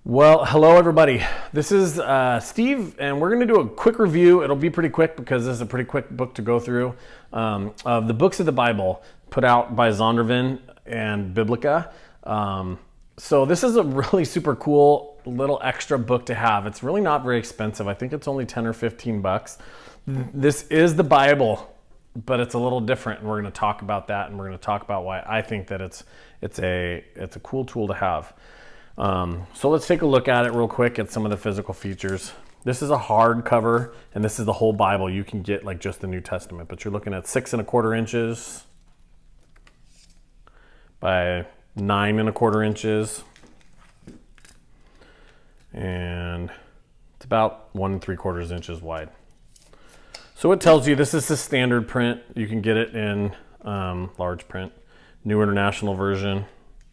Well, hello everybody. This is Steve, and we're going to do a quick review. It'll be pretty quick because this is a pretty quick book to go through of the books of the Bible put out by Zondervan and Biblica. So this is a really super cool little extra book to have. It's really not very expensive. I think it's only 10 or 15 bucks. This is the Bible, but it's a little different, and we're going to talk about that, and we're going to talk about why I think that it's a cool tool to have. So let's take a look at it real quick at some of the physical features. This is a hardcover, and this is the whole Bible. You can get like just the New Testament, but you're looking at 6¼ inches by 9¼ inches, and it's about 1¾ inches wide. So it tells you this is the standard print. You can get it in large print, New International Version,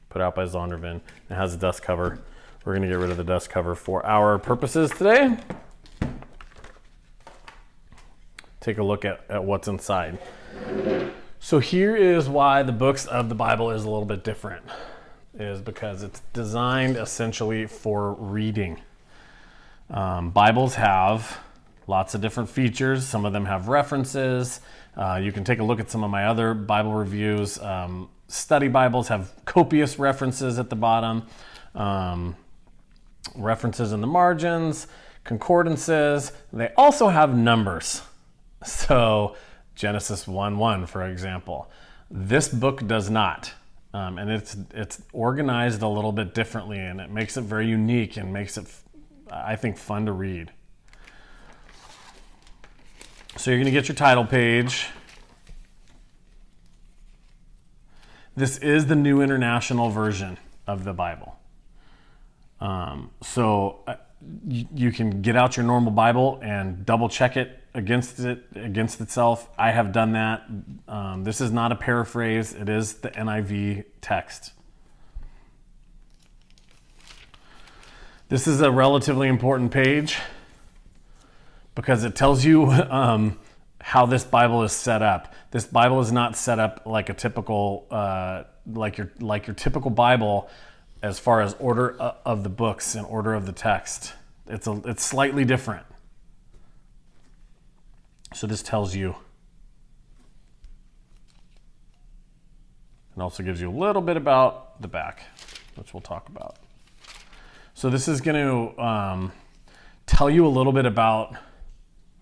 put out by Zondervan. It has a dust cover. We're going to get rid of the dust cover for our purposes today. Take a look at what's inside. So here is why the books of the Bible is a little bit different, is because it's designed essentially for reading. Bibles have lots of different features. Some of them have references. You can take a look at some of my other Bible reviews. Study Bibles have copious references at the bottom, references in the margins, concordances. They also have numbers. So Genesis 1:1, for example. This book does not, and it's organized a little bit differently, and it makes it very unique and makes it, I think, fun to read. So you're going to get your title page. This is the New International Version of the Bible. You can get out your normal Bible and double check it against itself. I have done that. This is not a paraphrase. It is the NIV text. This is a relatively important page because it tells you how this Bible is set up. This Bible is not set up like a typical, like your typical Bible, as far as order of the books and order of the text. It's slightly different. So this tells you, and also gives you a little bit about the back, which we'll talk about. So this is going to tell you a little bit about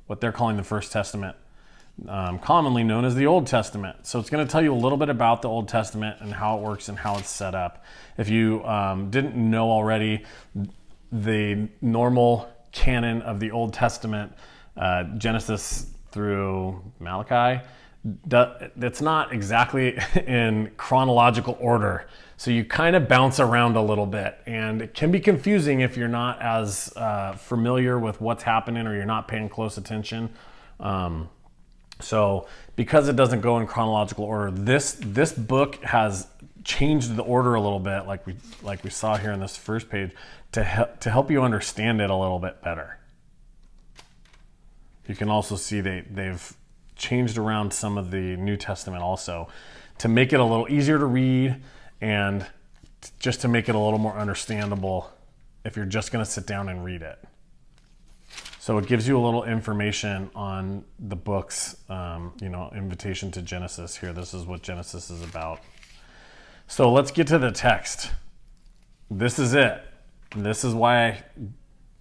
what they're calling the First Testament, commonly known as the Old Testament. So it's going to tell you a little bit about the Old Testament and how it works and how it's set up. If you didn't know already, the normal canon of the Old Testament, Genesis through Malachi, that's not exactly in chronological order. So you kind of bounce around a little bit, and it can be confusing if you're not as familiar with what's happening or you're not paying close attention. So because it doesn't go in chronological order, this book has changed the order a little bit, like we saw here in this first page, to help you understand it a little bit better. You can also see they've changed around some of the New Testament also to make it a little easier to read and just to make it a little more understandable if you're just going to sit down and read it. So it gives you a little information on the books, invitation to Genesis here. This is what Genesis is about. So let's get to the text. This is it. This is why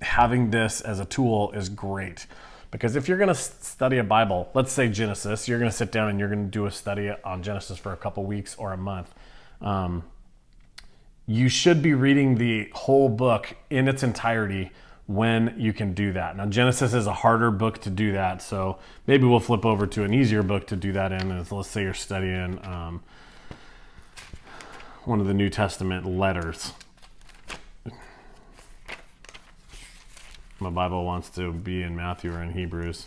having this as a tool is great. Because if you're going to study a Bible, let's say Genesis, you're going to sit down and you're going to do a study on Genesis for a couple weeks or a month. You should be reading the whole book in its entirety when you can do that. Now, Genesis is a harder book to do that, so maybe we'll flip over to an easier book to do that in. Let's say you're studying one of the New Testament letters. My Bible wants to be in Matthew or in Hebrews.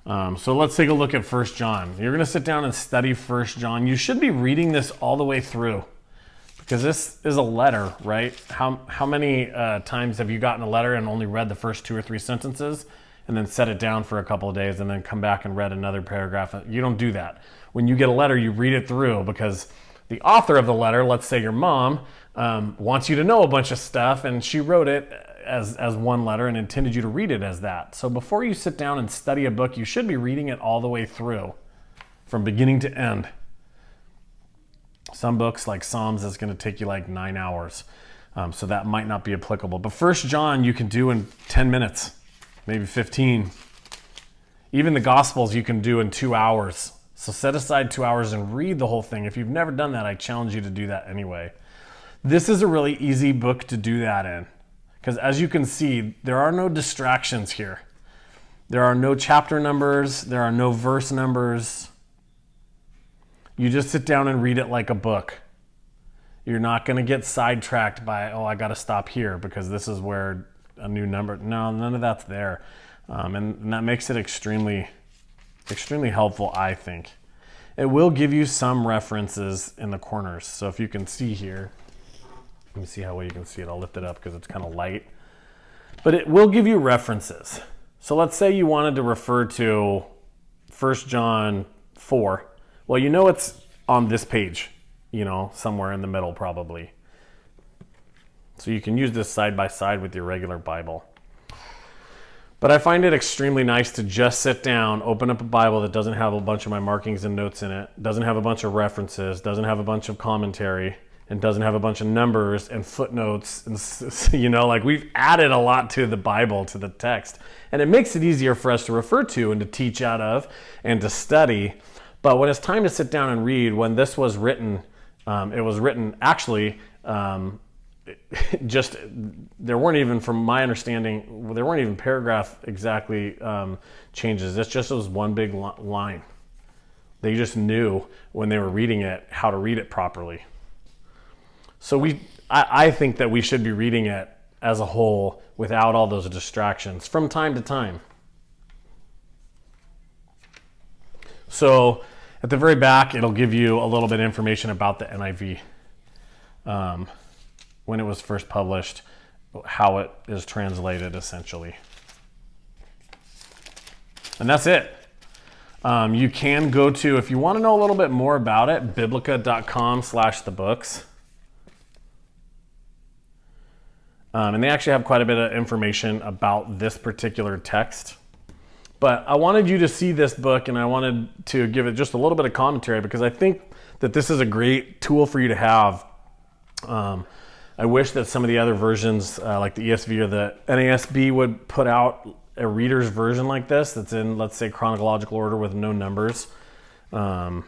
So let's take a look at 1 John. You're going to sit down and study 1 John. You should be reading this all the way through because this is a letter, right? How many times have you gotten a letter and only read the first 2 or 3 sentences and then set it down for a couple of days and then come back and read another paragraph? You don't do that. When you get a letter, you read it through because the author of the letter, let's say your mom, wants you to know a bunch of stuff, and she wrote it as one letter and intended you to read it as that. So before you sit down and study a book, you should be reading it all the way through, from beginning to end. Some books, like Psalms, is going to take you like 9 hours. So that might not be applicable. But 1 John you can do in 10 minutes, maybe 15. Even the Gospels you can do in 2 hours. So set aside 2 hours and read the whole thing. If you've never done that, I challenge you to do that anyway. This is a really easy book to do that in, because as you can see, there are no distractions here. There are no chapter numbers. There are no verse numbers. You just sit down and read it like a book. You're not going to get sidetracked by, oh, I got to stop here because this is where a new number. No, none of that's there. And that makes it extremely helpful, I think. It will give you some references in the corners. So if you can see here, let me see how well you can see it. I'll lift it up because it's kind of light. But it will give you references. So let's say you wanted to refer to 1 John 4. Well, you know it's on this page, somewhere in the middle probably. So you can use this side by side with your regular Bible. But I find it extremely nice to just sit down, open up a Bible that doesn't have a bunch of my markings and notes in it, doesn't have a bunch of references, doesn't have a bunch of commentary, and doesn't have a bunch of numbers and footnotes. And, like we've added a lot to the Bible, to the text. And it makes it easier for us to refer to and to teach out of and to study. But when it's time to sit down and read, when this was written, it was written actually... there weren't even, from my understanding, there weren't even paragraph exactly changes. It just was one big line. They just knew when they were reading it how to read it properly. So I think that we should be reading it as a whole without all those distractions from time to time. So at the very back, it'll give you a little bit of information about the NIV. When it was first published, how it is translated essentially. And that's it. You can go to, if you want to know a little bit more about it, biblica.com/thebooks. And they actually have quite a bit of information about this particular text. But I wanted you to see this book, and I wanted to give it just a little bit of commentary because I think that this is a great tool for you to have. I wish that some of the other versions, like the ESV or the NASB, would put out a reader's version like this that's in, let's say, chronological order with no numbers and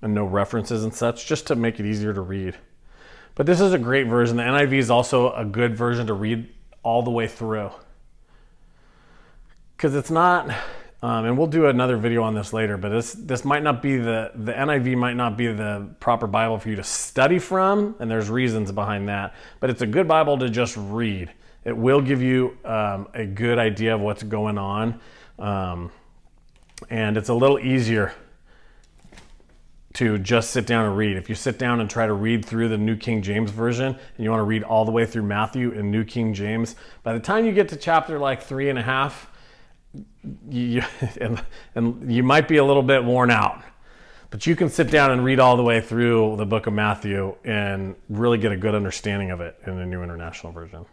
no references and such, just to make it easier to read. But this is a great version. The NIV is also a good version to read all the way through. Because it's not, and we'll do another video on this later, but this might not be the NIV might not be the proper Bible for you to study from, and there's reasons behind that, but it's a good Bible to just read. It will give you a good idea of what's going on, and it's a little easier to just sit down and read. If you sit down and try to read through the New King James Version, and you want to read all the way through Matthew in New King James, by the time you get to chapter like 3.5, and you might be a little bit worn out, but you can sit down and read all the way through the book of Matthew and really get a good understanding of it in the New International Version.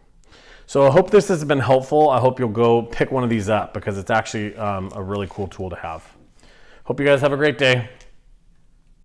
So I hope this has been helpful. I hope you'll go pick one of these up because it's actually a really cool tool to have. Hope you guys have a great day.